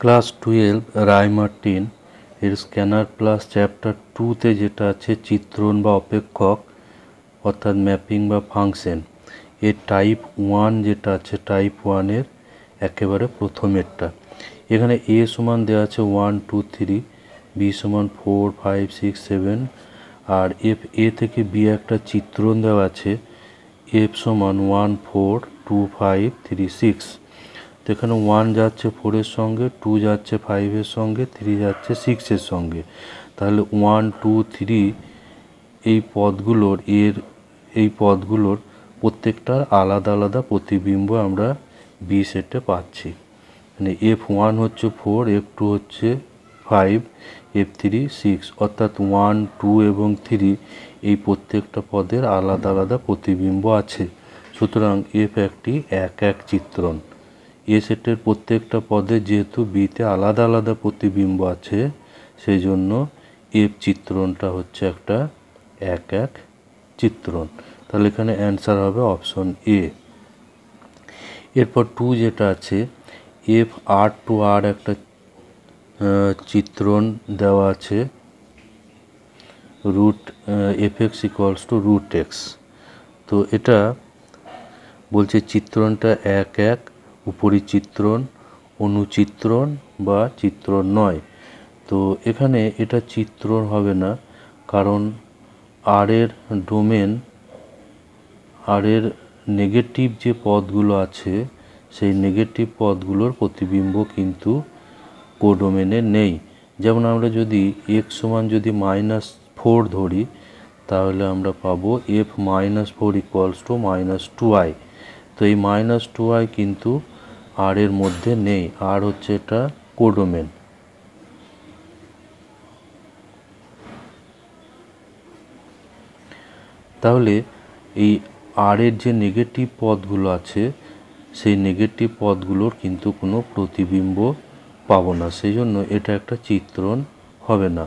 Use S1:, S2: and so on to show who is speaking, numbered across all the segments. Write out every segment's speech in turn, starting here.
S1: Class 12 Ray Martin এর scanner plus chapter 2তে যেটা আছে চিত্রণ বা অপেক্ষক অর্থাৎ ম্যাপিং বা ফাংশন এর টাইপ 1 যেটা আছে টাইপ 1 এর একেবারে প্রথমেরটা। এখানে এ সমান দেওয়া আছে 1 2 3, বি সমান 4 5 6 7 আর এফ এ থেকে বি একটা চিত্রণ দেওয়া আছে এফ সমান 1 4 2 5 3 6। তো এখানে 1 যাচ্ছে 4-এর সঙ্গে, 2 যাচ্ছে 5-এর সঙ্গে, 3 যাচ্ছে 6-এর সঙ্গে। তাহলে 1 2 3 এই পদগুলোর প্রত্যেকটার আলাদা আলাদা প্রতিবিম্ব আমরা বি সেটে পাচ্ছি। মানে F1 হচ্ছে 4, F2 হচ্ছে 5, F3 6, অর্থাৎ 1 2 এবং 3 এই প্রত্যেকটা পদের আলাদা আলাদা প্রতিবিম্ব আছে। সুতরাং F একটি এক এক চিত্রণ। এ সেটের প্রত্যেকটা পদে যেহেতু বিতে আলাদা আলাদা প্রতিবিম্ব আছে সেই জন্য এফ চিত্রণটা হচ্ছে একটা এক এক চিত্রণ। তাহলে এখানে অ্যান্সার হবে অপশন এ। এরপর 2 যেটা আছে এফ আর টু আর একটা চিত্রণ দেওয়া আছে root F X equals to root X. তো এটা বলছে চিত্রণটা এক এক উপরিচিত্রণ, অনুচিত্রণ বা চিত্রণ নয়। তো এখানে এটা চিত্রণ হবে না, কারণ আর এর ডোমেন, আর এর নেগেটিভ যে পদগুলো আছে সেই নেগেটিভ পদগুলোর প্রতিবিম্ব কিন্তু কোডোমেনে নেই। যেমন আমরা যদি এক্স সমান যদি -4 ধরি তাহলে আমরা পাবো এফ -4 ইকুয়ালস টু -2i। তো এই -2i কিন্তু আর এর মধ্যে নেই, আর হচ্ছে এটা কোডোমেন। তাহলে এই আর এর যে নেগেটিভ পদগুলো আছে সেই নেগেটিভ পদগুলোর কিন্তু কোনো প্রতিবিম্ব পাবো না, সেই জন্য এটা একটা চিত্রণ হবে না।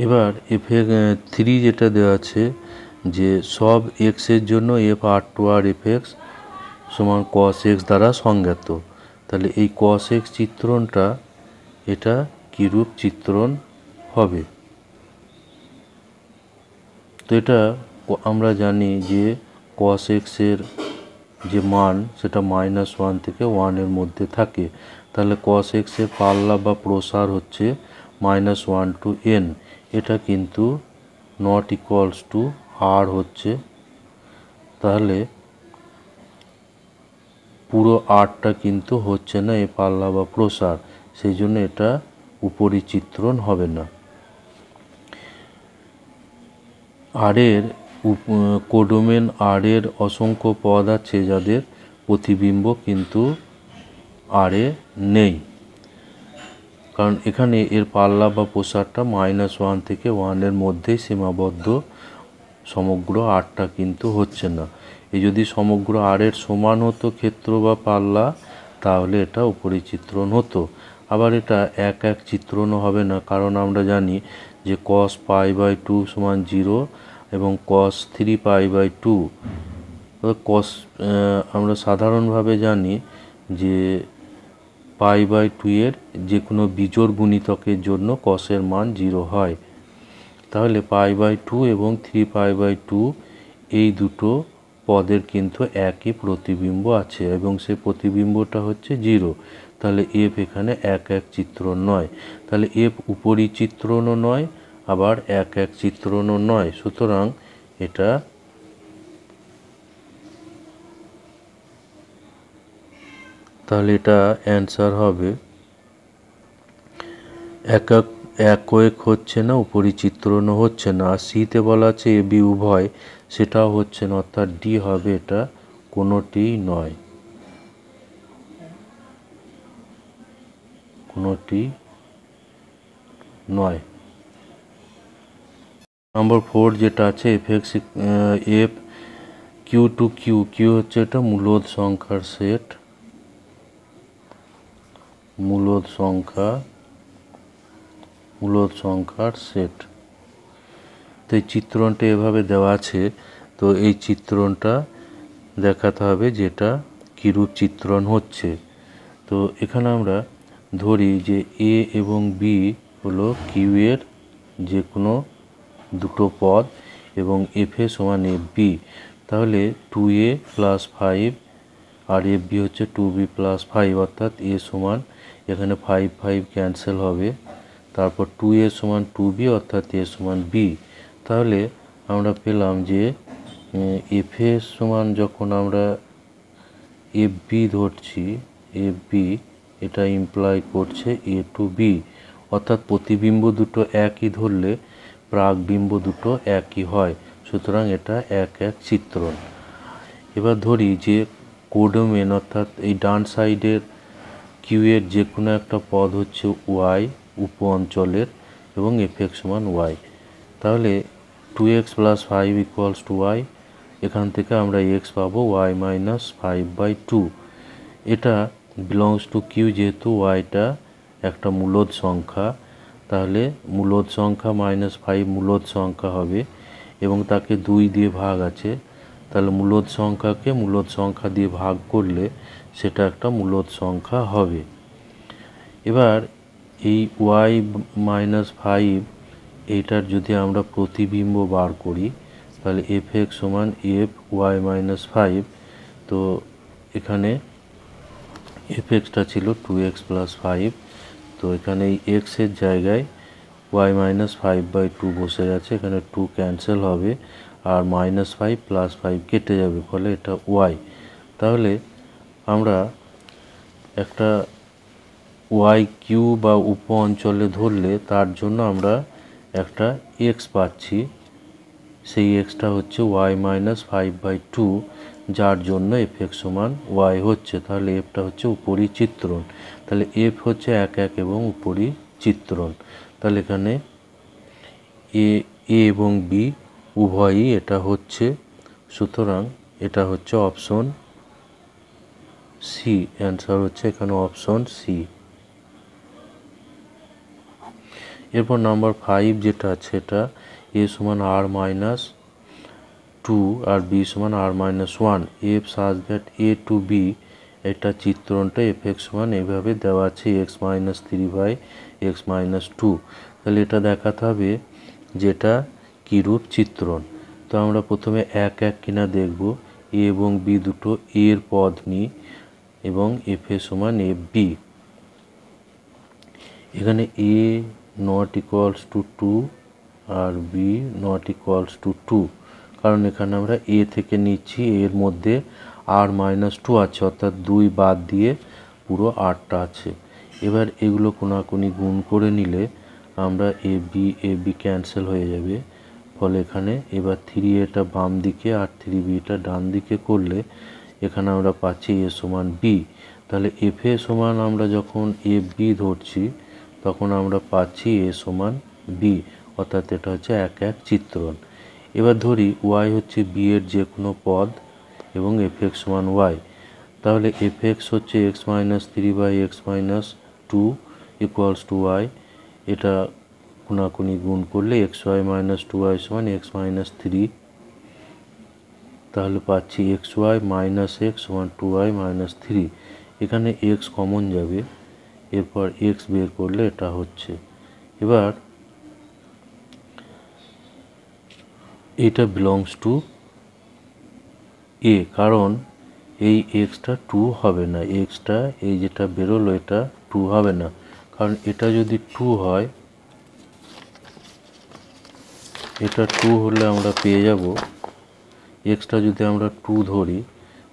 S1: এবার F3 যেটা দেওয়া আছে যে সব এক্সের জন্য এফ আর টু আর এফ এক্স সমান কস এক্স দ্বারা সংজ্ঞাত। তাহলে এই কস এক্স চিত্রণটা এটা কিরূপ চিত্রণ হবে? তো এটা আমরা জানি যে কস এক্সের যে মান সেটা -1 থেকে 1 এর মধ্যে থাকে। তাহলে কস এক্সের পাল্লা বা প্রসার হচ্ছে -1 to n। এটা কিন্তু নট ইকুয়ালস টু আর হচ্ছে, তাহলে পুরো আরটা কিন্তু হচ্ছে না এই পাল্লা বা প্রসার, সেই জন্য এটা উপরিচিত্রণ হবে না। আরের কোডোমেন আরের অসংখ্য পদ আছে যাদের প্রতিবিম্ব কিন্তু আরে নেই, কারণ এখানে এর পাল্লা বা প্রসারটা -1 থেকে 1 এর মধ্যেই সীমাবদ্ধ, সমগ্র আরটা কিন্তু হচ্ছে না। এই যদি সমগ্র আরের সমান হতো ক্ষেত্র বা পাল্লা তাহলে এটা উপরিচিত্রণ হতো। আবার এটা এক এক চিত্রণও হবে না, কারণ আমরা জানি যে cos π/2 সমান 0 এবং cos 3π/2 আমরা সাধারণভাবে জানি যে π/2 এর যে কোনো বিজোড় গুণিতকের জন্য কসের মান 0 হয়। তাহলে π/2 এবং 3π/2 এই দুটো পদের কিন্তু একই প্রতিবিম্ব আছে এবং সেই প্রতিবিম্বটা হচ্ছে 0। তাহলে এফ এখানে এক এক চিত্রণ নয়, তাহলে এফ উপরিচিত্রণও নয় আবার এক এক চিত্রণও নয়। সুতরাং এটা তাহলে এটা অ্যান্সার হবে এক হচ্ছে না, উপরিচিত্রণও হচ্ছে না। আর সিতে বলা আছে এ বি উভয়, সেটাও হচ্ছে না, অর্থাৎ ডি হবে এটা কোনোটিই নয়, কোনোটি নয়। নম্বর 4 যেটা আছে F Q to Q, Q হচ্ছে এটা মূলদ সংখ্যার সেট, মূলদ সংখ্যার সেট। তো এই চিত্রণটা এভাবে দেওয়া আছে, তো এই চিত্রণটা দেখাতে হবে যেটা কীরূপ চিত্রণ হচ্ছে। তো এখানে আমরা ধরি যে এ এবং বি হলো কিউ এর যে কোনো দুটো পদ এবং এফ এ সমান এফ বি। তাহলে 2a প্লাস 5 আর এফ বি হচ্ছে 2b প্লাস 5, অর্থাৎ এ সমান এখানে 5 5 ক্যান্সেল হবে, তারপর 2a সমান 2b অর্থাৎ এ সমান বি। তাহলে আমরা পেলাম যে এফ এ সমান যখন আমরা এফ বি ধরছি, এফ বি এটা ইমপ্লাই করছে এ টু বি, অর্থাৎ প্রতিবিম্ব দুটো একই ধরলে প্রাকবিম্ব দুটো একই হয়, সুতরাং এটা এক এক চিত্রণ। এবার ধরি যে কোডোমেন অর্থাৎ এই ডান সাইডের কিউ এর যে কোনো একটা পদ হচ্ছে ওয়াই উপ অঞ্চলের এবং এফ এক্স সমান ওয়াই। তাহলে 2x plus 5 equals to Y, এখান থেকে আমরা এক্স পাবো ওয়াই মাইনাস 5/2। এটা বিলংস টু কিউ, যেহেতু ওয়াইটা একটা মূলদ সংখ্যা, তাহলে মূলদ সংখ্যা -5 মূলদ সংখ্যা হবে এবং তাকে 2 দিয়ে ভাগ আছে, তাহলে মূলদ সংখ্যাকে মূলদ সংখ্যা দিয়ে ভাগ করলে সেটা একটা মূলদ সংখ্যা হবে। এবার এই ওয়াই -5 এইটার যদি আমরা প্রতিবিম্ব বার করি, তাহলে এফ এক্স সমান এফ ওয়াই -5। তো এখানে এফ এক্সটা ছিল 2x প্লাস 5, তো এখানে এই এক্সের জায়গায় ওয়াই -5/2 বসে গেছে, এখানে 2 ক্যান্সেল হবে আর -5 প্লাস 5 কেটে যাবে, ফলে এটা ওয়াই। তাহলে আমরা একটা ওয়াই কিউ বা উপ অঞ্চলে ধরলে তার জন্য আমরা একটা এক্স পাচ্ছি, সেই এক্সটা হচ্ছে ওয়াই -5/2, যার জন্য এফ এক্স সমান ওয়াই হচ্ছে। তাহলে এফটা হচ্ছে উপরি চিত্রণ, তাহলে এফ হচ্ছে এক এক এবং উপরি চিত্রণ। তাহলে এখানে এ এবং বি উভয়ই এটা হচ্ছে, সুতরাং এটা হচ্ছে অপশন সি, অ্যান্সার হচ্ছে এখানে অপশন সি। এরপর নাম্বার 5 যেটা আছে, এটা এ সমান r-2 আর বি সমান r-1, F such that a two B, এটা চিত্রণটা এফ এক্স সমান এভাবে দেওয়া আছে x-3/x-2। তাহলে এটা দেখাতে হবে যেটা কিরূপ চিত্রণ। তো আমরা প্রথমে এক এক কিনা দেখব, এ এবং বি দুটো এর পদ নিই এবং এফ এ সমান এফ বি। এখানে এ নট ইকুয়ালস টু 2 আর বি নট ইকুয়ালস টু 2, কারণ এখানে আমরা এ থেকে নিচ্ছি, এর মধ্যে r-2 আছে, অর্থাৎ 2 বাদ দিয়ে পুরো 8টা আছে। এবার এগুলো কোনাকুনি গুণ করে নিলে আমরা এ বি ক্যান্সেল হয়ে যাবে, ফলে এখানে এবার 3a বাম দিকে আর 3b ডান দিকে করলে এখানে আমরা পাচ্ছি এ সমান বি। তাহলে এফ এ সমান আমরা যখন এফ বি ধরছি তখন আমরা পাচ্ছি এ সমান বি, অর্থাৎ এটা হচ্ছে এক এক চিত্রণ। এবার ধরি ওয়াই হচ্ছে বি এর যে কোনো পদ এবং এফ এক্স সমান ওয়াই, তাহলে এফ এক্স হচ্ছে x-3/x-2 ইকুয়ালস টু ওয়াই, এটা কোনাকুনি গুণ করলে xy-2y সমান x-3, তাহলে পাচ্ছি xy - x সমান 2y - 3, এখানে x কমন যাবে, এরপর x বের করলে এটা হচ্ছে। এবার এটা বিলংস টু এ, কারণ এই এক্সটা 2 হবে না, এক্সটা এই যেটা বেরোলো এটা 2 হবে না, কারণ এটা যদি 2 হয়, এটা 2 হলে আমরা পেয়ে যাব, এক্সটা যদি আমরা 2 ধরি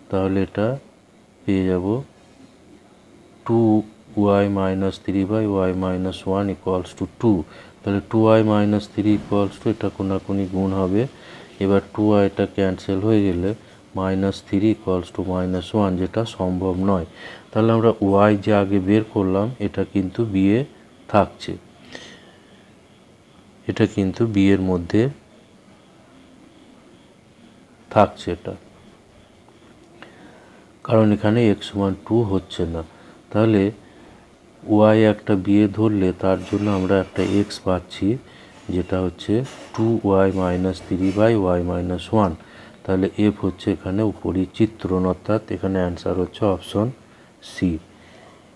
S1: তাহলে এটা পেয়ে যাব 2y - 3/y-1 ইকুয়ালস টু 2। তাহলে 2y - 3 ইকুয়ালস টু, এটা কোনাকুনি গুণ হবে, এবার 2y এটা ক্যান্সেল হয়ে গেলে -3 ইকুয়ালস টু -1, যেটা সম্ভব নয়। তাহলে আমরা ওয়াই যে আগে বের করলাম এটা কিন্তু বি এ থাকছে, এটা কিন্তু বি এর মধ্যে থাকছে এটা, কারণ এখানে x সমান 2 হচ্ছে না। তাহলে ওয়াই একটা বি এ ধরলে তার জন্য আমরা একটা এক্স পাচ্ছি, যেটা হচ্ছে 2y - 3/y-1। তাহলে এফ হচ্ছে এখানে উপরি চিত্রণ, অর্থাৎ এখানে অ্যান্সার হচ্ছে অপশন সি।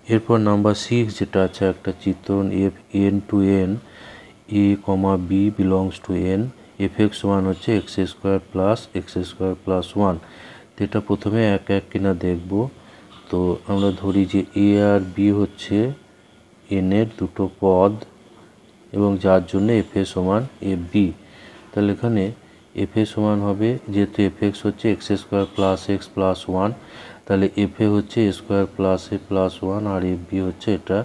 S1: এরপর নাম্বার 6 যেটা আছে একটা চিত্রণ F N to N A comma B belongs to N, F X one হচ্ছে এক্স স্কোয়ার প্লাস 1। তো এটা প্রথমে এক এক কিনা দেখব। তো আমরা ধরি যে এ আর বি হচ্ছে এনের দুটো পদ এবং যার জন্য এফ এ সমান এফ বি। তাহলে এখানে এফ এ সমান হবে, যেহেতু এফ এক্স হচ্ছে X square plus x plus 1, তাহলে এফ এ হচ্ছে এ স্কোয়ার প্লাস এ প্লাস 1 আর এফ বি হচ্ছে এটা।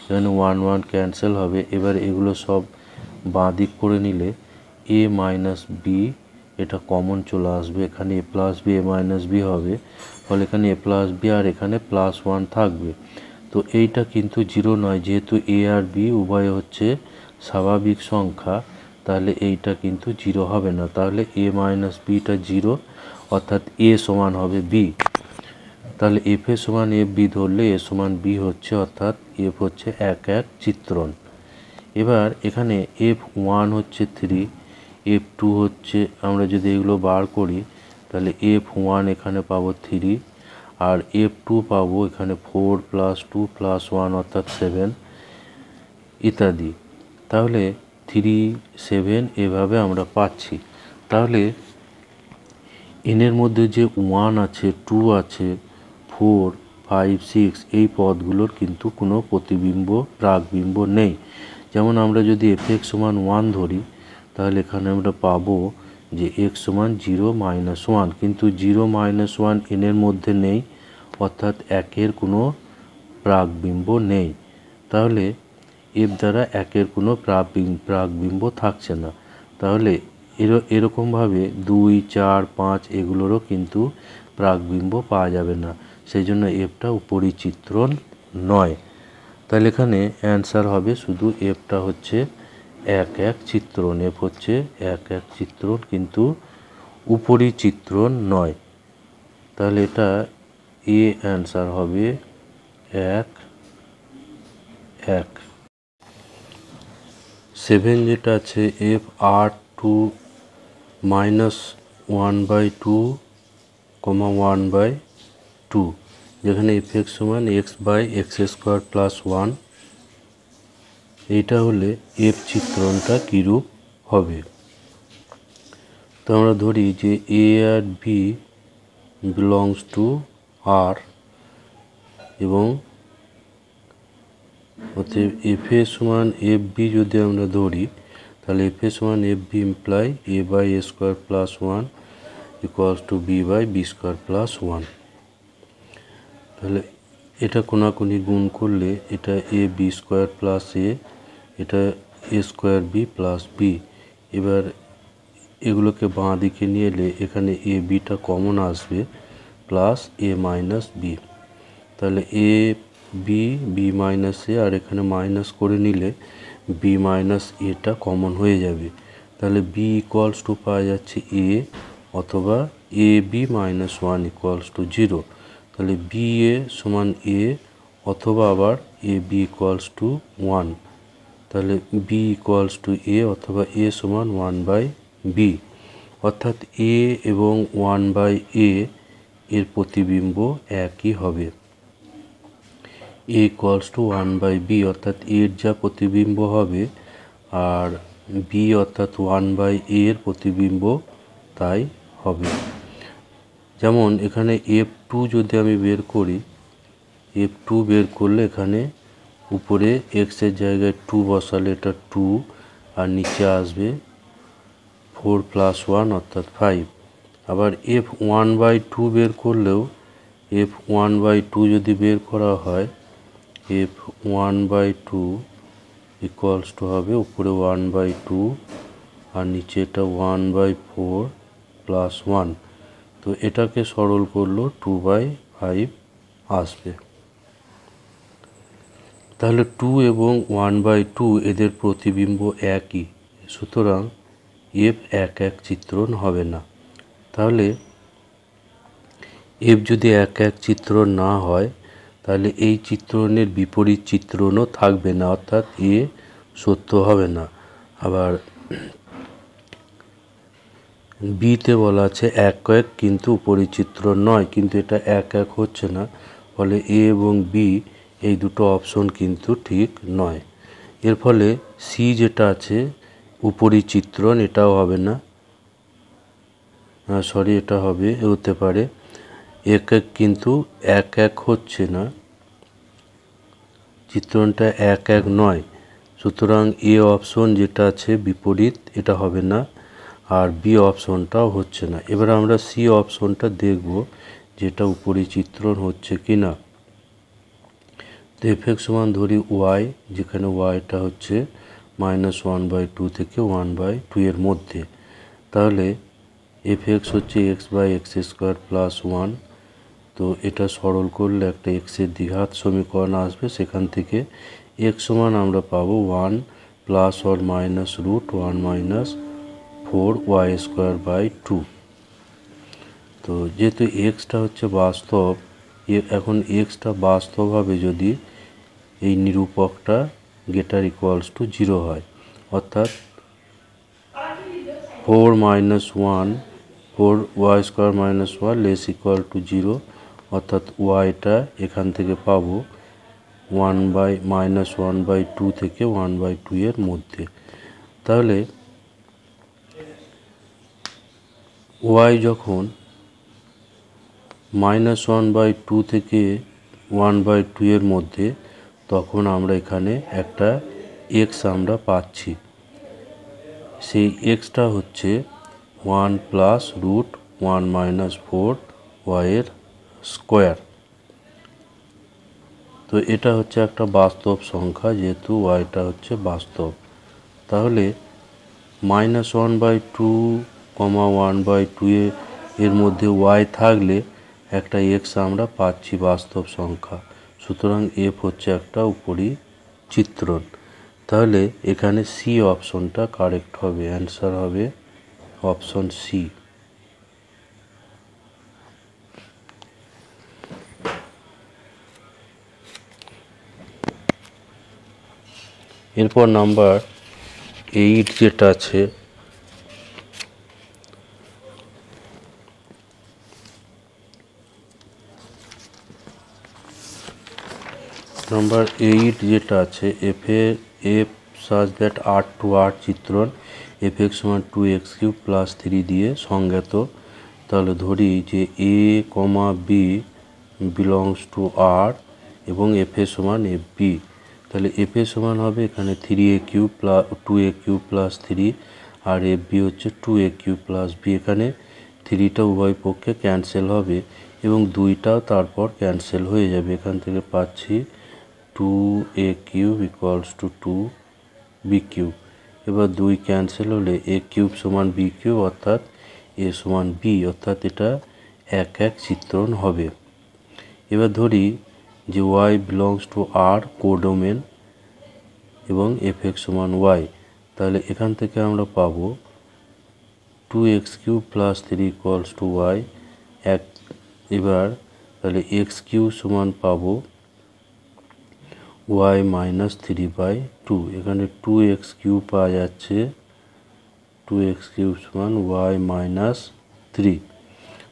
S1: এখানে 1 ক্যান্সেল হবে। এবার এগুলো সব বাঁ দিক করে নিলে এ মাইনাস বি এটা কমন চলে আসবে, এখানে এ plus B A minus B হবে, ফলে এখানে এ প্লাস বি আর এখানে প্লাস 1 থাকবে। তো এইটা কিন্তু 0 নয়, যেহেতু এ আর বি উভয় হচ্ছে স্বাভাবিক সংখ্যা, তাহলে এইটা কিন্তু 0 হবে না। তাহলে এ মাইনাস বিটা 0, অর্থাৎ এ সমান হবে বি। তাহলে এফ এ সমান এফ বি ধরলে এ সমান বি হচ্ছে, অর্থাৎ এফ হচ্ছে এক চিত্রণ। এবার এখানে F1 হচ্ছে 3, F2 হচ্ছে, আমরা যদি এগুলো বার করি তাহলে F1 এখানে পাবো 3 আর F2 পাবো এখানে 4 + 2 + 1 অর্থাৎ 7 ইত্যাদি। তাহলে 3 7 এভাবে আমরা পাচ্ছি। তাহলে এনের মধ্যে যে 1 আছে 2 আছে 4 5 6 এই পদগুলোর কিন্তু কোনো প্রতিবিম্ব প্রাকবিম্ব নেই। যেমন আমরা যদি এফ এক্স সমান 1 ধরি তাহলে এখানে আমরা পাবো যে এক্স সমান 0 - 1, কিন্তু 0 - 1 এনের মধ্যে নেই, অর্থাৎ একের কোনো প্রাকবিম্ব নেই। তাহলে এফ দ্বারা একের কোনো প্রাকবিম্ব থাকছে না। তাহলে এরকমভাবে 2 4 5 এগুলোরও কিন্তু প্রাকবিম্ব পাওয়া যাবে না, সেই জন্য এফটা উপরি চিত্রণ নয়। তাহলে এখানে অ্যান্সার হবে শুধু এফটা হচ্ছে এক চিত্রণ, এফ হচ্ছে এক চিত্রণ কিন্তু উপরি চিত্রণ নয়। তাহলে এটা এ অ্যান্সার হবে 1 1। 7 যেটা আছে এফ আর টু -1/2, 1/2, যেখানে এফ এক্স সমান x/x² + 1, এইটা হলে এফ চিত্রণটা কীরূপ হবে। তো আমরা ধরি যে এ আর বি বিলংস টু আর এবং অতএব এফ এ সমান এফ বি যদি আমরা ধরি তাহলে এফ এ সমান F B imply a/a² + 1 = b/b² + 1। তাহলে এটা কোনাকুনি গুণ করলে এটা ab² + a, এটা a² b + b। এবার এগুলোকে বাঁ দিকে নিয়ে এলে এখানে এ বিটা কমন আসবে প্লাস a - b। তাহলে এ বি বি মাইনাস এ আর এখানে মাইনাস করে নিলে বি মাইনাস এটা কমন হয়ে যাবে। তাহলে বি ইকুয়ালস টু পাওয়া যাচ্ছে এ, অথবা এ বি -1 = 0। তাহলে বি এ সমান এ, অথবা আবার এ বি ইকুয়ালস টু 1। তাহলে বি ইকুয়ালস টু এ, অথবা এ সমান 1/b, অর্থাৎ এ এবং 1/a এর প্রতিবিম্ব একই হবে। a = 1/b, অর্থাৎ এর যা প্রতিবিম্ব হবে আর b অর্থাৎ 1/a এর প্রতিবিম্ব তাই হবে। যেমন এখানে F2 যদি আমি বের করি, F2 বের করলে এখানে উপরে x এর জায়গায় 2 বসালে এটা 2 আর নিচে আসবে 4 + 1 অর্থাৎ 5। আবার F1/2 বের করলেও F1/2 যদি বের করা হয় F1/2 ইকুয়ালস টু হবে উপরে 1/2 আর নিচে এটা 1/4 + 1। তো এটাকে সরল করলেও 2/5 আসবে। তাহলে 2 এবং 1/2 এদের প্রতিবিম্ব একই, সুতরাং এফ এক চিত্রণ হবে না। তাহলে এফ যদি এক চিত্রণ না হয় তাহলে এই চিত্রণের বিপরীত চিত্রণও থাকবে না, অর্থাৎ এ সত্য হবে না। আবার বিতে বলা আছে এক এক কিন্তু উপরি চিত্রণ নয়, কিন্তু এটা এক এক হচ্ছে না, ফলে এ এবং বি এই দুটো অপশন কিন্তু ঠিক নয়। এর ফলে সি যেটা আছে উপরি চিত্রণ, এটাও হবে না, সরি এটা হবে, হতে পারে এক এক কিন্তু এক এক হচ্ছে না, চিত্রণটা এক এক নয়, সুতরাং এ অপশন যেটা আছে বিপরীত, এটা হবে না, আর বি অপশনটাও হচ্ছে না। এবার আমরা সি অপশনটা দেখব যেটা উপরি চিত্রণ হচ্ছে কি না। তো এফ(x) সমান ধরি ওয়াই, যেখানে ওয়াইটা হচ্ছে -1/2 থেকে 1/2 এর মধ্যে, তাহলে এফ(x) হচ্ছে x/x² + 1। তো এটা সরল করলে একটা এক্সের দ্বিঘাত সমীকরণ আসবে, সেখান থেকে x সমান আমরা পাবো 1 ± √1 - 4y²/2। তো যেহেতু এক্সটা হচ্ছে বাস্তব, এখন এক্সটা বাস্তব হবে যদি এই নিরূপকটা > 0 হয়, অর্থাৎ 4 - 1 4y² - 1 > 0, অর্থাৎ ওয়াইটা এখান থেকে পাবো -1/2 থেকে 1/2 এর মধ্যে। তাহলে ওয়াই যখন -1/2 থেকে 1/2 এর মধ্যে, তখন আমরা এখানে একটা এক্স আমরা পাচ্ছি, সেই এক্সটা হচ্ছে 1 + √1 - 4y²। তো এটা হচ্ছে একটা বাস্তব সংখ্যা, যেহেতু ওয়াইটা হচ্ছে বাস্তব, তাহলে -1/2, 1/2 এর মধ্যে ওয়াই থাকলে একটা এক্স আমরা পাচ্ছি বাস্তব সংখ্যা, সুতরাং এফ হচ্ছে একটা উপরি চিত্রণ। তাহলে এখানে সি অপশনটা কারেক্ট হবে, অ্যান্সার হবে অপশন সি। এরপর নাম্বার 8 যেটা আছে, নাম্বার 8 যেটা আছে, F such that R2R চিত্রণ f(x) = 2x³ + 3 দিয়ে সংজ্ঞাত। তাহলে ধরি যে a, b belongs to R এবং f(a) = fb। তাহলে f(a) সমান হবে এখানে 3a³ + 2a³ + 3, আর fb হচ্ছে 2a³ + b। এখানে 3টা উভয় পক্ষে ক্যান্সেল হবে এবং 2টাও তারপর ক্যান্সেল হয়ে যাবে। এখান থেকে পাচ্ছি 2a³ = 2b³। এবার 2 ক্যান্সেল হলে a³ = b³, অর্থাৎ a = b, অর্থাৎ এটা এক এক চিত্রণ হবে। এবার ধরি যে y belongs to R codomain এবং f(x) = y, তাহলে এখান থেকে আমরা পাবো 2x³ + 3 = y। এবার তাহলে x³ সমান পাবো y - 3/2। এখানে 2x³ পাওয়া যাচ্ছে, 2x³ = y - 3,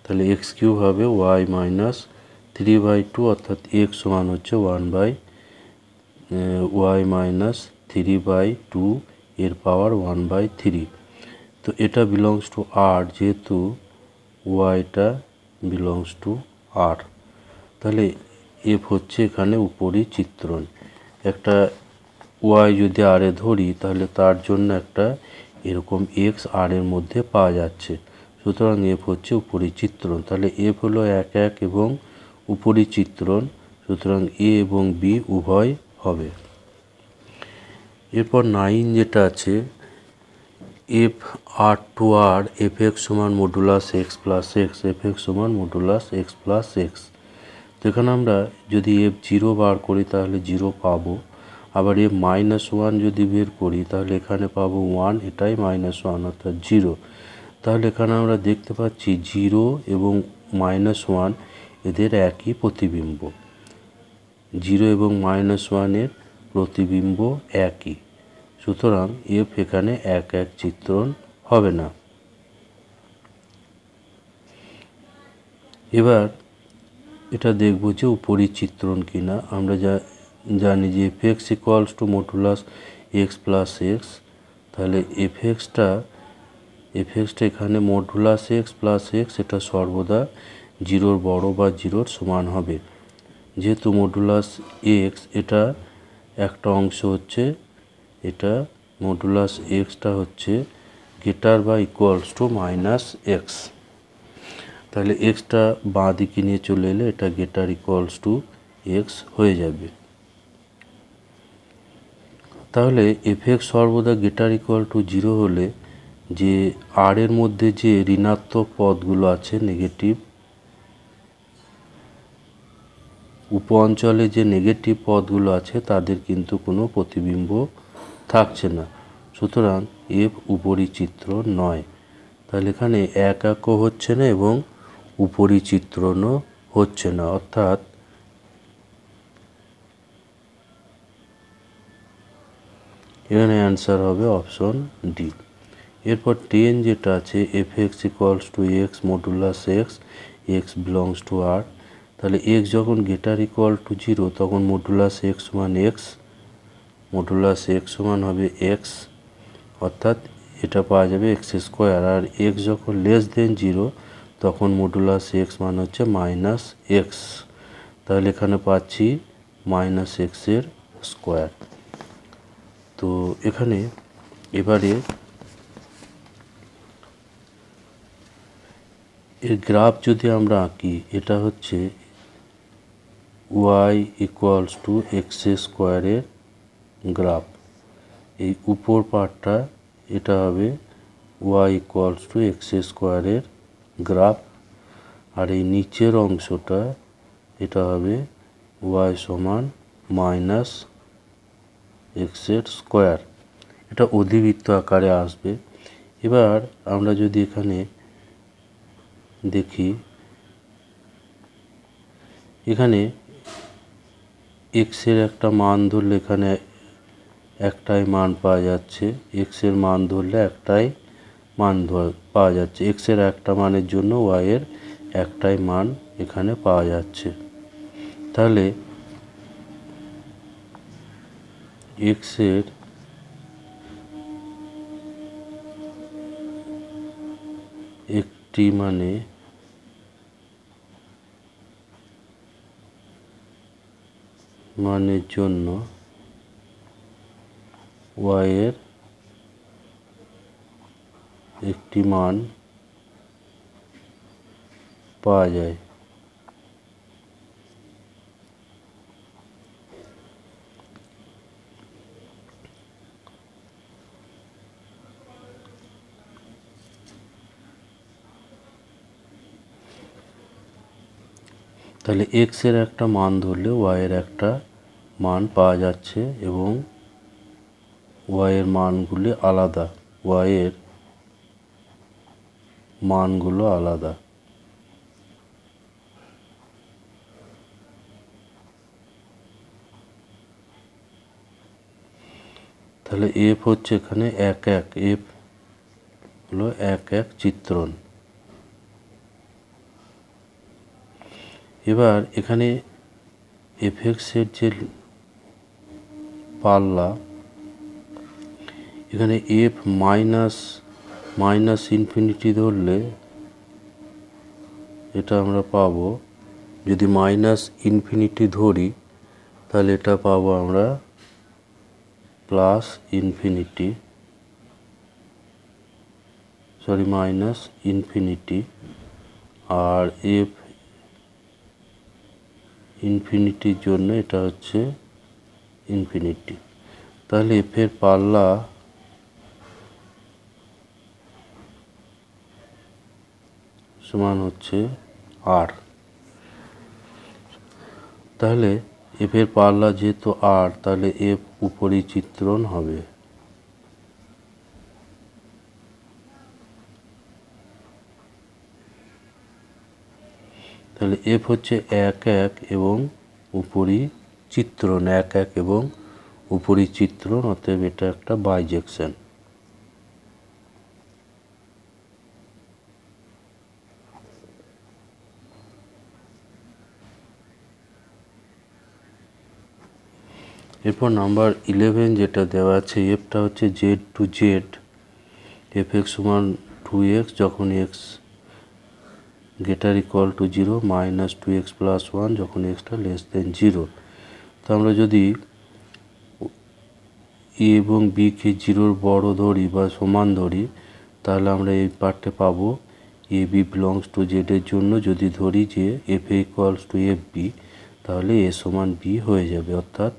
S1: তাহলে x³ হবে y - 3/2, অর্থাৎ x সমান হচ্ছে 1/y - 3/2 এর পাওয়ার 1/3। তো এটা বিলংস টু R, যেহেতু ওয়াইটা বিলংস টু R, তাহলে এফ হচ্ছে এখানে উপরি চিত্রণ। একটা ওয়াই যদি আর এ ধরি, তাহলে তার জন্য একটা এরকম এক্স আর এর মধ্যে পাওয়া যাচ্ছে, সুতরাং এফ হচ্ছে উপরি চিত্রণ। তাহলে এফ হলো এক এক এবং উপরি চিত্রণ, সুতরাং এ এবং বি উভয় হবে। এরপর 9 যেটা আছে, F R2R f(x) = modulus x + x, f(x) = modulus x + x। তো এখানে আমরা যদি f0 বার করি তাহলে 0 পাবো, আবার f-1 যদি বের করি তাহলে এখানে পাবো 1, এটাই -1, অর্থাৎ 0। তাহলে এখানে আমরা দেখতে পাচ্ছি 0 এবং -1 এদের একই প্রতিবিম্ব, 0 এবং -1 এর প্রতিবিম্ব একই, সুতরাং এফ এখানে এক এক চিত্রণ হবে না। এবার এটা দেখব যে উপরি চিত্রণ কিনা। আমরা জানি যে F X equals two modulus x plus x, তাহলে এফ এক্সটা এখানে মডুলাস এক্স প্লাস এক্স এটা সর্বদা জিরোর বড় বা জিরোর সমান হবে। যেহেতু মডুলাস এক্স এটা একটা অংশ হচ্ছে, এটা মডুলাস এক্সটা হচ্ছে গ্রেটার বা ইকুয়ালস টু মাইনাস এক্স, তাহলে এক্সটা বাঁ দিকে নিয়ে চলে এলে এটা গ্রেটার ইকুয়ালস টু এক্স হয়ে যাবে। তাহলে এফ এক্স সর্বদা গ্রেটার ইকুয়াল টু জিরো হলে যে আর এর মধ্যে যে ঋণাত্মক পদগুলো আছে, নেগেটিভ উপ অঞ্চলে যে নেগেটিভ পদগুলো আছে তাদের কিন্তু কোনো প্রতিবিম্ব থাকছে না, সুতরাং এফ উপরি চিত্র নয়। তাহলে এখানে এক একও হচ্ছে না এবং উপরি চিত্রণও হচ্ছে না, অর্থাৎ এখানে অ্যান্সার হবে অপশন ডি। এরপর 10 যেটা আছে F X equals to X modulus X, X belongs to R, তাহলে এক্স যখন গ্রেটার ইকুয়াল টু জিরো তখন মডুলাস এক্স সমান এক্স, মডুলাস এক্স সমান হবে এক্স, অর্থাৎ এটা পাওয়া যাবে এক্স স্কোয়ার। আর এক্স যখন লেস দেন জিরো তখন মডুলাস এক্স মান হচ্ছে মাইনাস এক্স, তাহলে এখানে পাচ্ছি মাইনাস এক্সের স্কোয়ার। তো এখানে এবারে এর গ্রাফ যদি আমরা আঁকি, এটা হচ্ছে ওয়াই ইকুয়ালস টু এক্স স্কোয়ারের গ্রাফ। এই উপর পার্টটা এটা হবে ওয়াই ইকুয়ালস টু এক্স স্কোয়ারের গ্রাফ, আর এই নিচের অংশটা এটা হবে ওয়াই সমান মাইনাস এক্সের স্কোয়ার, এটা অধিবৃত্ত আকারে আসবে। এবার আমরা যদি এখানে দেখি, এখানে এক্সের একটা মান ধরলে এখানে একটাই মান পাওয়া যাচ্ছে, এক্সের মান ধরলে একটাই মান পাওয়া যাচ্ছে, এক্সের একটা মানের জন্য ওয়াইয়ের একটাই মান এখানে পাওয়া যাচ্ছে। তাহলে এক্সের একটি মানের জন্য ওয়াইয়ের একটি মান পাওয়া যায়। তাহলে এক্সের একটা মান ধরলে ওয়াইয়ের একটা মান পাওয়া যাচ্ছে এবং ওয়াইয়ের মানগুলি আলাদা, ওয়াইয়ের মানগুলো আলাদা। তাহলে এফ হচ্ছে এখানে এক এক, এফ হলো এক এক চিত্রণ। এবার এখানে এফ এক্সের যে পাল্লা, এখানে এফ মাইনাস ইনফিনিটি ধরলে এটা আমরা পাবো, যদি মাইনাস ইনফিনিটি ধরি তাহলে এটা পাবো আমরা প্লাস ইনফিনিটি, মাইনাস ইনফিনিটি, আর এফ ইনফিনিটির জন্য এটা হচ্ছে ইনফিনিটি। তাহলে এফের পাল্লা সমান হচ্ছে আর। তাহলে এফের পাল্লা যেহেতু আর, তাহলে এফ উপরি চিত্রণ হবে। তাহলে এফ হচ্ছে এক এক এবং উপরি চিত্রণ, এক এক এবং উপরি চিত্রণ, অতএব এটা একটা বাইজেকশন। এরপর নাম্বার 11 যেটা দেওয়া আছে, এফটা হচ্ছে Z to Z, F X সমান 2x যখন X greater equal to 0 minus 2x plus 1 যখন এক্সটা লেস দেন 0। তো আমরা যদি এ এবং বিকে 0-র বড় ধরি বা সমান ধরি, তাহলে আমরা এই পার্টে পাবো এ বি বিলংস টু জেডের জন্য যদি ধরি যে F A equals to F B, তাহলে এ সমান বি হয়ে যাবে। অর্থাৎ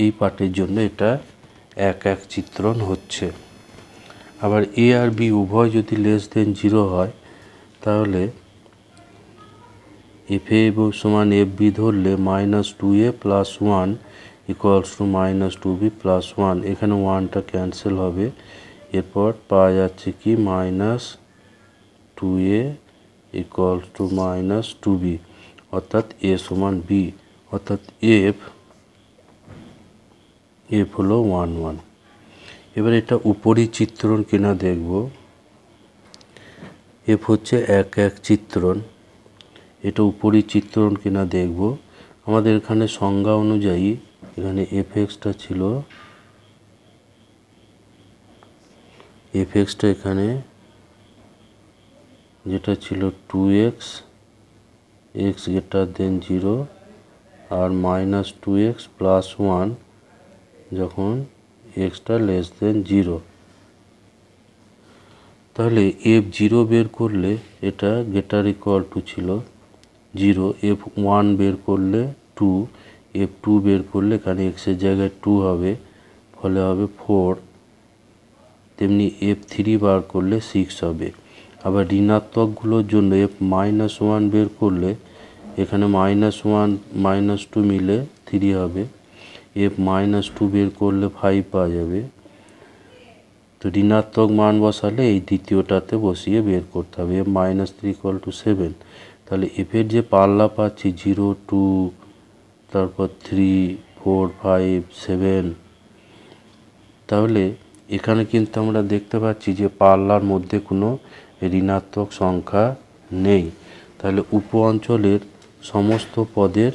S1: এই পার্টের জন্য এটা এক এক চিত্রণ হচ্ছে। আবার এ আর বি উভয় যদি লেস দেন 0 হয়, তাহলে এফ এ এবং সমান এফ বি ধরলে minus 2a plus 1 equals to minus 2b plus 1, এখানে 1টা ক্যান্সেল হবে। এরপর পাওয়া যাচ্ছে কি minus 2a equals to minus 2b, অর্থাৎ এ সমান বি, অর্থাৎ এফ হলো 1 1। এবার এটা উপরি চিত্রণ কিনা দেখব। এফ হচ্ছে এক এক চিত্রণ, এটা উপরি চিত্রণ কিনা দেখব। আমাদের এখানে সংজ্ঞা অনুযায়ী এখানে এফ এক্সটা ছিল, এফ এক্সটা এখানে যেটা ছিল 2x এক্স গ্রেটার দেন 0 আর মাইনাস 2x প্লাস 1 যখন এক্সটা লেস দেন 0। তাহলে এফ 0 বের করলে এটা গ্রেটার ইকুয়াল টু ছিল 0, এফ 1 বের করলে 2, এফ 2 বের করলে এখানে এক্সের জায়গায় 2 হবে, ফলে হবে 4। তেমনি এফ 3 বার করলে 6 হবে। আবার ঋণাত্মকগুলোর জন্য এফ মাইনাস 1 বের করলে এখানে মাইনাস 1 মাইনাস 2 মিলে 3 হবে, এফ মাইনাস 2 বের করলে 5 পাওয়া যাবে। তো ঋণাত্মক মান বসালে এই দ্বিতীয়টাতে বসিয়ে বের করতে হবে, এফ মাইনাস 3 ইকুয়াল টু 7। তাহলে এফের যে পাল্লা পাচ্ছি 0 2 তারপর 3 4 5 7, তাহলে এখানে কিন্তু আমরা দেখতে পাচ্ছি যে পাল্লার মধ্যে কোনো ঋণাত্মক সংখ্যা নেই। তাহলে উপ অঞ্চলের সমস্ত পদের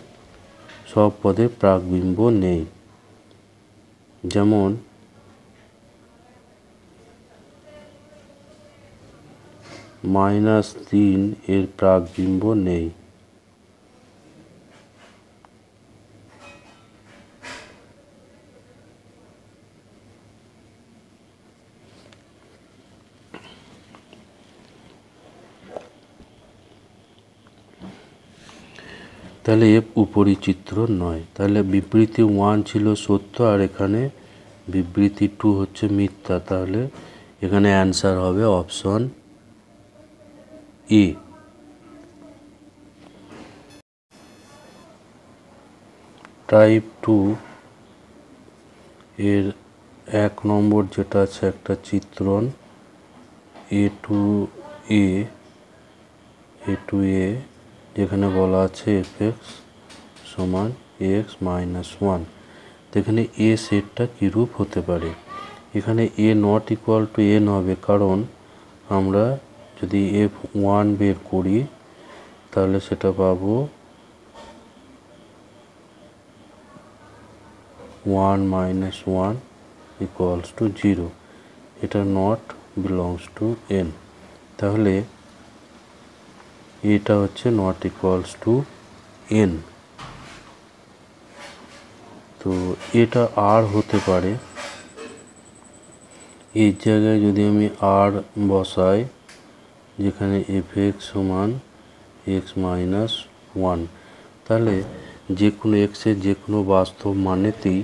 S1: সব পদের প্রাকবিম্ব নেই। যেমন -3 এর প্রাকবিম্ব নেই। তাহলে এফ উপরি চিত্র নয়। তাহলে বিবৃতি 1 ছিল সত্য আর এখানে বিবৃতি 2 হচ্ছে মিথ্যা। তাহলে এখানে অ্যান্সার হবে অপশন এ। টাইপ 2 এর 1 নম্বর যেটা আছে একটা চিত্রণ A to A যেখানে বলা আছে এফ এক্স সমান এক্স মাইনাস 1। তো এখানে এ সেটটা কীরূপ হতে পারে? এখানে A not equal to N হবে, কারণ আমরা যদি এফ 1 বের করি তাহলে সেটা পাবো 1 মাইনাস 1 ইকুয়ালস টু 0, এটা নট বিলংস টু এন। তাহলে এটা হচ্ছে নট ইকুয়ালস টু এন। তো এটা আর হতে পারে, এই জায়গায় যদি আমি আর বসাই যেখানে এফ এক্স সমান এক্স মাইনাস 1, তাহলে যে কোনো এক্সের যে কোনো বাস্তব মানেতেই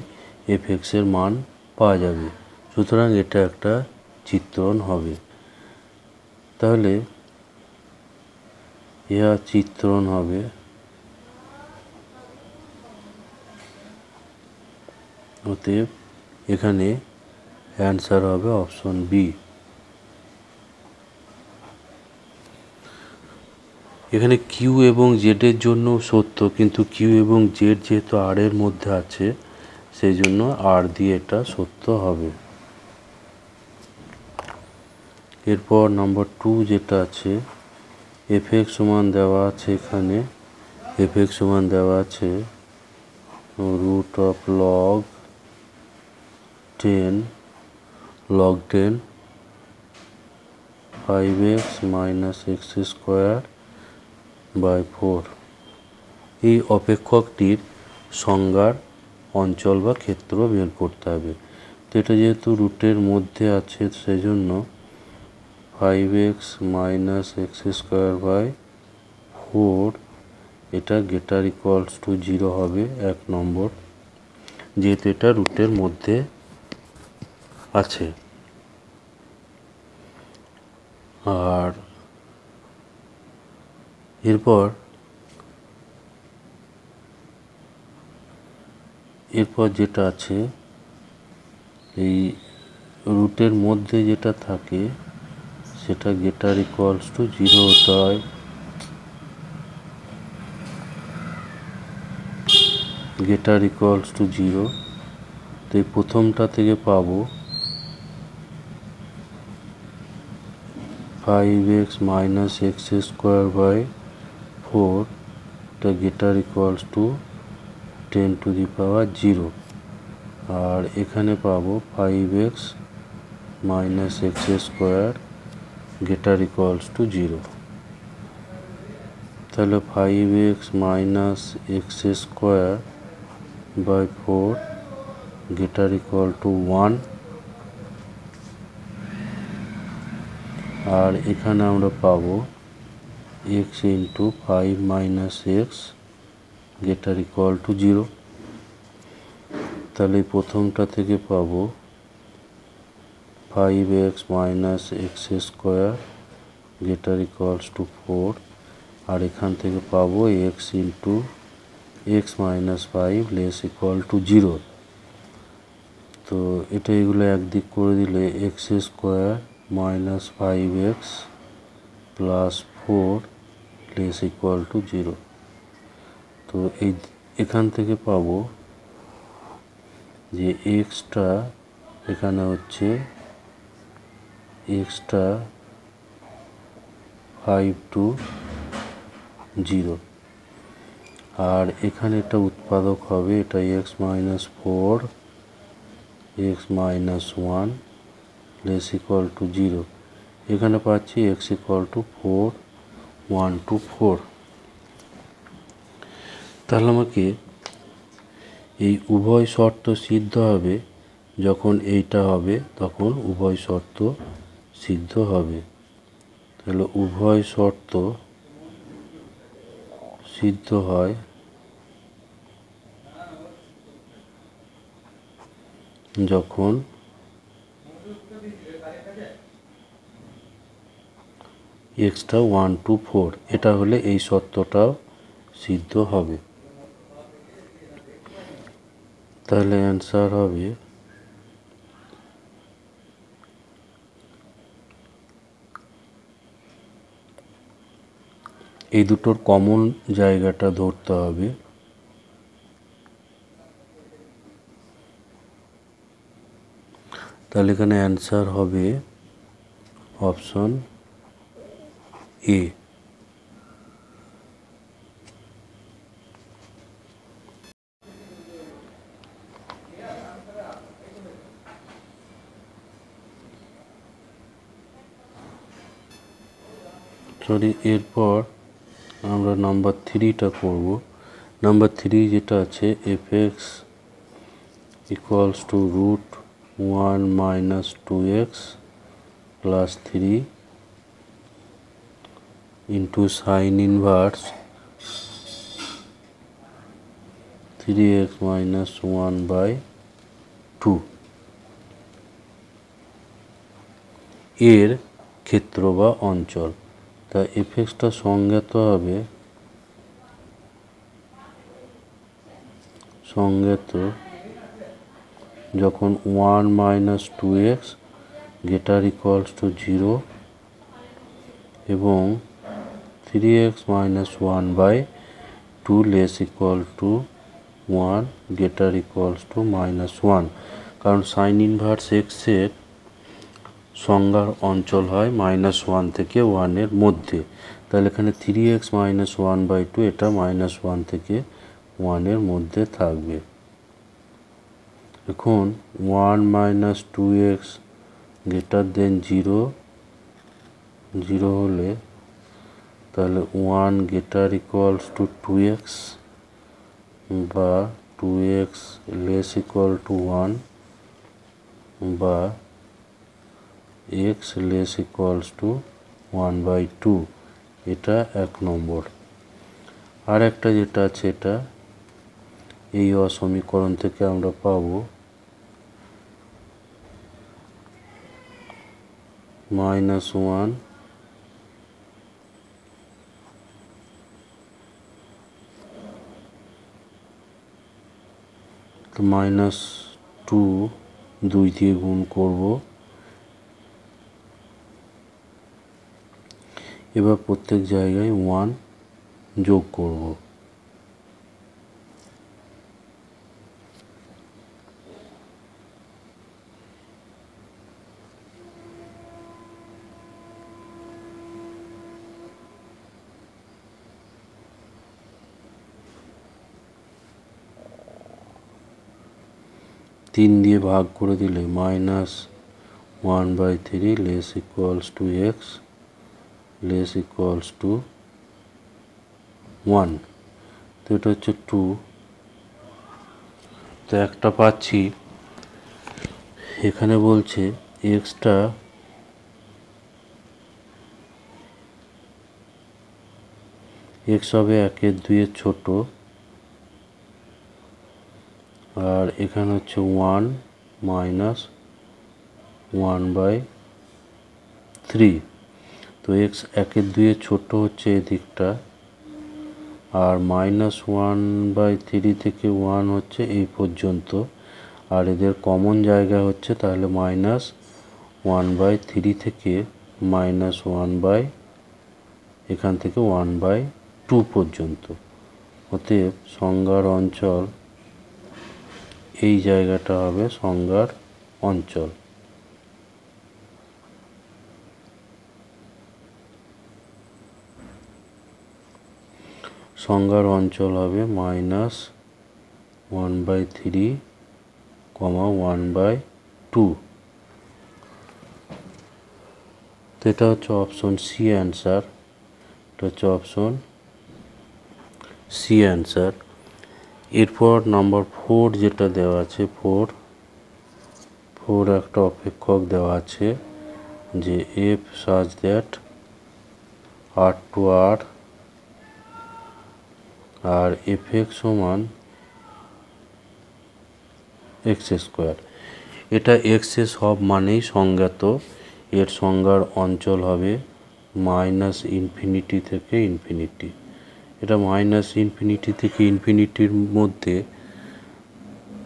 S1: এফ এক্সের মান পাওয়া যাবে। সুতরাং এটা একটা চিত্রণ হবে। তাহলে ইহা চিত্রণ হবে। অতএব এখানে অ্যান্সার হবে অপশন বি। এখানে কিউ এবং জেডের জন্য সত্য, কিন্তু কিউ এবং জেড যেহেতু আর এর মধ্যে আছে সেই জন্য আর দিয়ে এটা সত্য হবে। এরপর নম্বর 2 যেটা আছে এফ এক্স সমান দেওয়া আছে, এখানে এফ এক্স সমান দেওয়া আছে root of log 10 log 10 5x minus x square by 4। এই অপেক্ষকটির সংজ্ঞার অঞ্চল বা ক্ষেত্র বের করতে হবে। তো এটা যেহেতু রুটের মধ্যে আছে সেজন্য 5x minus x square by 4 এটা গ্রেটার ইকুয়ালস টু 0 হবে 1 নম্বর, যেহেতু এটা রুটের মধ্যে আছে। আর এরপর যেটা আছে এই রুটের মধ্যে যেটা থাকে সেটা গ্রেটার ইকুয়ালস টু 0 হতে হয়। গ্রেটার ইকুয়ালস টু 0, তো এই প্রথমটা থেকে পাবো 5x minus x square by 4 এটা greater equals to 10 to the power 0। আর এখানে পাবো 5x minus x square greater equals to 0। তাহলে 5x minus x square by 4 greater equal to 1। আর এখানে আমরা পাবো x into 5 minus x greater equal to 0। তাহলে প্রথমটা থেকে পাবো 5x minus x square greater equals to 4। আর এখান থেকে পাবো x into x minus 5 less equal to 0। তো এটা এগুলো একদিক করে দিলে x square minus 5x plus 4 less equal to 0। তো এখান থেকে পাবো যে xটা এখানে হচ্ছে xটা 5 to 0। আর এখানে এটা উৎপাদক হবে, এটা x minus 4 x minus 1 less equal to 0। এখানে পাচ্ছি x equal to 4 1 to 4। তাহলে আমাকে এই উভয় শর্ত সিদ্ধ হবে, যখন এইটা হবে তখন উভয় শর্ত সিদ্ধ হবে। তাহলে উভয় শর্ত সিদ্ধ হয় যখন এক্সটা 1 to 4, এটা হলে এই শর্তটাও সিদ্ধ হবে। তাহলে অ্যান্সার হবে এই দুটোর কমন জায়গাটা ধরতে হবে। তাহলে এখানে অ্যান্সার হবে অপশন এ। এরপর আমরা নাম্বার 3টা করব। নাম্বার 3 যেটা আছে fx equals to root 1 minus 2x plus 3 into sin inverse 3x minus 1 by 2 এর ক্ষেত্র বা অঞ্চল। তা fxটা সংজ্ঞাত হবে যখন 1 minus 2x greater equals to 0 এবং 3x minus 1 by 2 less equal to 1 greater equals to minus 1। কারণ সাইন ইনভার্স এক্সের সংজ্ঞার অঞ্চল হয় -1 থেকে 1 এর মধ্যে। তাহলে এখানে 3x minus 1 by 2 এটা -1 থেকে 1 এর মধ্যে থাকবে। এখন 1 মাইনাস 2x গ্রেটার দেন 0 হলে তাহলে 1 গ্রেটার ইকুয়ালস টু 2x বা 2x লেস ইকুয়াল টু 1 বা x লেস ইকুয়ালস টু 1/2। এটা 1 নম্বর। আর একটা যেটা আছে, এটা এই অসমীকরণ থেকে আমরা পাবো -1 -2 2 দিয়ে গুণ করব। এবার প্রত্যেক জায়গায় 1 যোগ করব। তিন দিয়ে ভাগ করে দিলে -1/3 less equals to x less equals to 1। তো এটা হচ্ছে 2। তো একটা পাচ্ছি। এখানে বলছে এক্সটা x হবে 1-এর 2-এর ছোট, আর এখানে হচ্ছে 1 মাইনাস 1/3। তো x 1-এর 2-এর ছোট হচ্ছে এদিকটা, আর -1/3 থেকে 1 হচ্ছে এই পর্যন্ত, আর এদের কমন জায়গা হচ্ছে তাহলে -1/3 থেকে -1 এখান থেকে 1/2 পর্যন্ত। অতএব সংজ্ঞার অঞ্চল এই জায়গাটা হবে সংজ্ঞার অঞ্চল। সংজ্ঞার অঞ্চল হবে -1/3, 1/2। তো এটা হচ্ছে অপশন সি অ্যান্সার। এটা হচ্ছে অপশন সি অ্যান্সার। এরপর নাম্বার 4 যেটা দেওয়া আছে, 4 একটা অপেক্ষক দেওয়া আছে যে F such that r to r আর এফ এক্স সমান x²। এটা এক্সের সব মানেই সংজ্ঞাত। এর সংজ্ঞার অঞ্চল হবে -ইনফিনিটি থেকে ইনফিনিটি। এটা -ইনফিনিটি থেকে ইনফিনিটির মধ্যে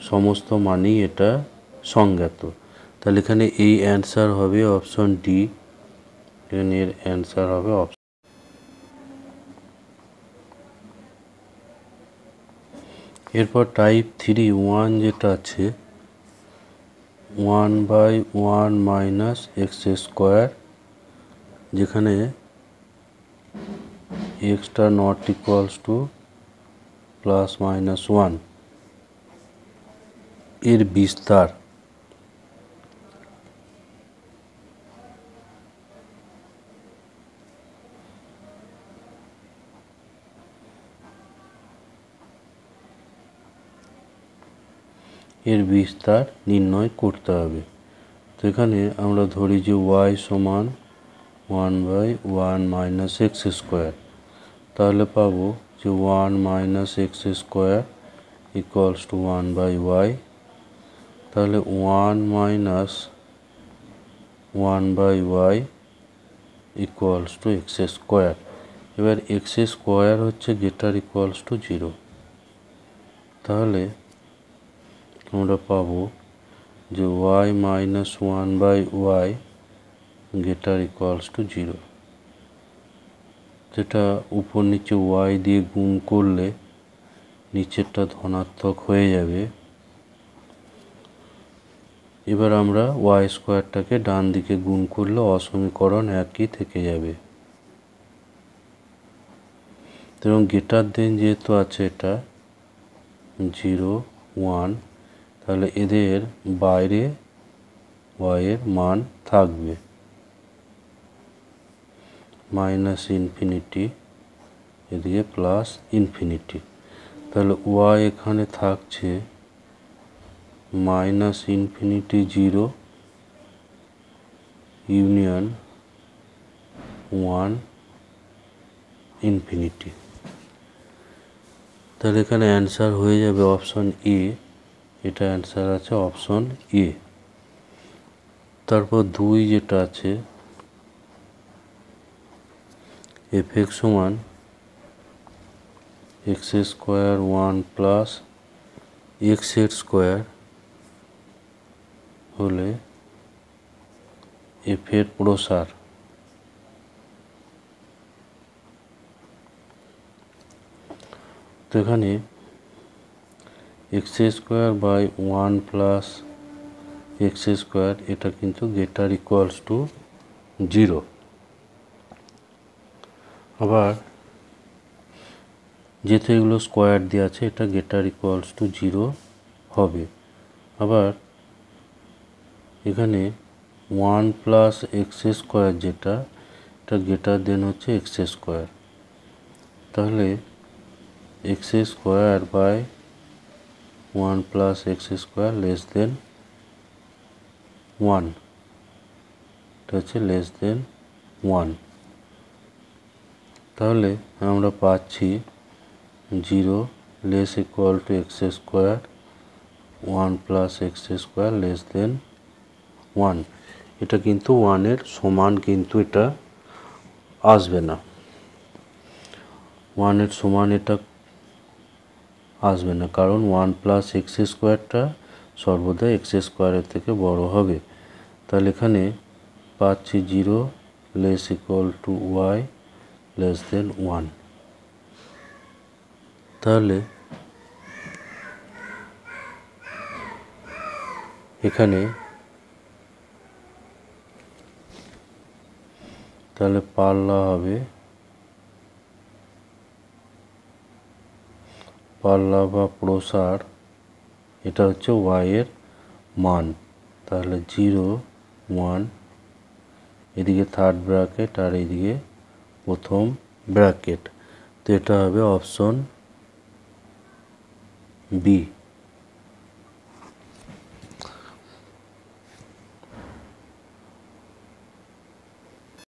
S1: সমস্ত মানেই এটা সংজ্ঞাত। তাহলে এখানে এই অ্যান্সার হবে অপশন ডি। এখানে এর অ্যান্সার হবে অপশন। এরপর টাইপ 3 যেটা আছে 1/1 মাইনাস x², যেখানে এক্সটা নট ইকুয়ালস টু +-1 এর বিস্তার। এর বিস্তার নির্ণয় করতে হবে। তো এখানে আমরা ধরি যে y সমান 1/1 মাইনাস x², তাহলে পাবো যে 1 minus x² equals to 1/y। তাহলে 1 minus 1/y equals to x²। এবার x² হচ্ছে গ্রেটার ইকুয়ালস টু 0। তাহলে আমরা পাবো যে y minus 1/y greater equals to 0। যেটা উপর নিচে y দিয়ে গুণ করলে নিচেরটা ধনাত্মক হয়ে যাবে। এবার আমরা y²টাকে ডান দিকে গুণ করলে অসমীকরণ একই থেকে যাবে। এবং গ্রেটার দেন যেহেতু আছে এটা 0, 1, তাহলে এদের বাইরে y এর মান থাকবে মাইনাস ইনফিনিটি, এদিকে প্লাস ইনফিনিটি। তাহলে y এখানে থাকছে মাইনাস ইনফিনিটি 0 ইউনিয়ন 1 ইনফিনিটি। তাহলে এখানে অ্যান্সার হয়ে যাবে অপশন এ, এটা অ্যান্সার আছে অপশন এ। তারপর 2 যেটা আছে fx সমান x স্কোয়ার 1 প্লাস x এর স্কোয়ার হলে f এর প্রসার। তো এখানে x square by 1 plus x square এটা কিন্তু গ্রেটার ইকুয়ালস টু 0। আবার যেহেতু এগুলো স্কোয়ার দেওয়া আছে এটা গ্রেটার ইকুয়ালস টু 0 হবে। আবার এখানে 1 প্লাস এক্স স্কোয়ার যেটা এটা গ্রেটার দেন হচ্ছে এক্স স্কোয়ার, তাহলে এক্স স্কোয়ার বাই 1 প্লাস এক্স স্কোয়ার লেস দেন 1, এটা হচ্ছে লেস দেন 1। তাহলে আমরা পাচ্ছি 0 less equal two x square 1 প্লাস এক্স স্কোয়ার লেস দেন 1। এটা কিন্তু 1 এর সমান কিন্তু এটা আসবে না, 1 এর সমান এটা আসবে না, কারণ 1 প্লাস এক্স স্কোয়ারটা সর্বদা এক্স স্কোয়ারের থেকে বড় হবে। তাহলে এখানে পাচ্ছি 0 less equal to Y less than 1। তাহলে এখানে তাহলে পাল্লা হবে, পাল্লা বা প্রসার এটা হচ্ছে y এর মান। তাহলে 0 1 এদিকে থার্ড ব্র্যাকেট আর এদিকে প্রথম ব্র্যাকেট। তো এটা হবে অপশন বি।